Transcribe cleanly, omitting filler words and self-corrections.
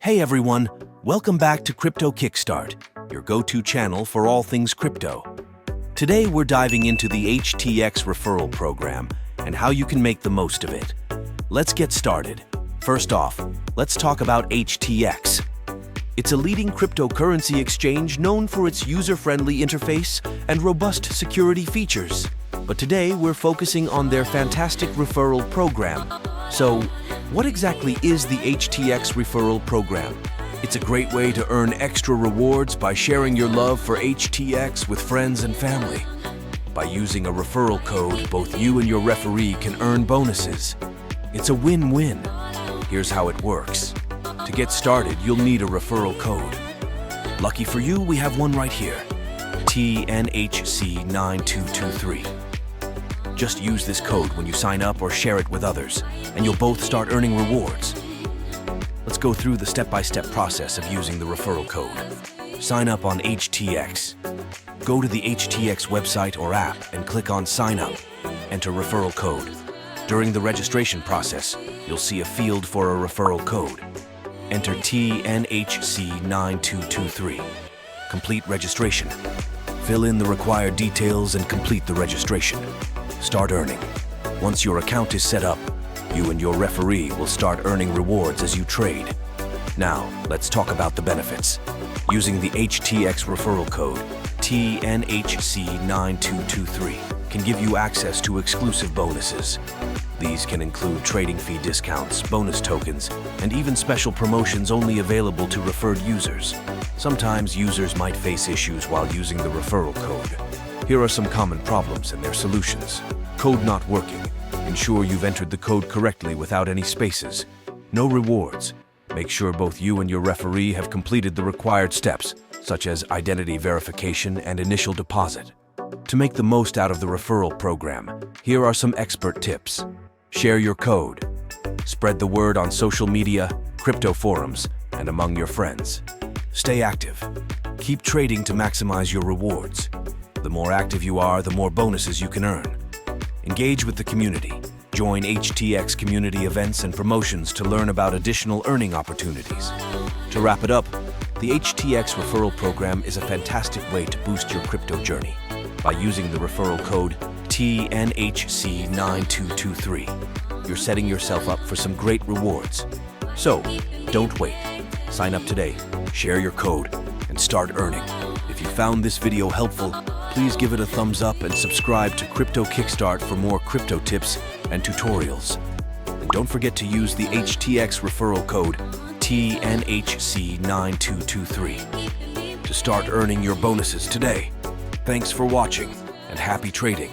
Hey everyone, welcome back to Crypto Kickstart, your go-to channel for all things crypto. Today we're diving into the HTX Referral Program and how you can make the most of it. Let's get started. First off, let's talk about HTX. It's a leading cryptocurrency exchange known for its user-friendly interface and robust security features. But today we're focusing on their fantastic referral program. So, what exactly is the HTX Referral Program? It's a great way to earn extra rewards by sharing your love for HTX with friends and family. By using a referral code, both you and your referee can earn bonuses. It's a win-win. Here's how it works. To get started, you'll need a referral code. Lucky for you, we have one right here. tnhc9223. Just use this code when you sign up or share it with others, and you'll both start earning rewards. Let's go through the step-by-step process of using the referral code. Sign up on HTX. Go to the HTX website or app and click on Sign Up. Enter referral code. During the registration process, you'll see a field for a referral code. Enter tnhc9223. Complete registration. Fill in the required details and complete the registration. Start earning. Once your account is set up, you and your referee will start earning rewards as you trade. Now, let's talk about the benefits. Using the HTX referral code, tnhc9223, can give you access to exclusive bonuses. These can include trading fee discounts, bonus tokens, and even special promotions only available to referred users. Sometimes users might face issues while using the referral code. Here are some common problems and their solutions. Code not working. Ensure you've entered the code correctly without any spaces. No rewards. Make sure both you and your referee have completed the required steps, such as identity verification and initial deposit. To make the most out of the referral program, here are some expert tips. Share your code. Spread the word on social media, crypto forums, and among your friends. Stay active. Keep trading to maximize your rewards. The more active you are, the more bonuses you can earn. Engage with the community. Join HTX community events and promotions to learn about additional earning opportunities. To wrap it up, the HTX referral program is a fantastic way to boost your crypto journey. By using the referral code tnhc9223, you're setting yourself up for some great rewards. So, don't wait. Sign up today, share your code, and start earning. If you found this video helpful, please give it a thumbs up and subscribe to Crypto Kickstart for more crypto tips and tutorials. And don't forget to use the HTX referral code tnhc9223 to start earning your bonuses today. Thanks for watching and happy trading.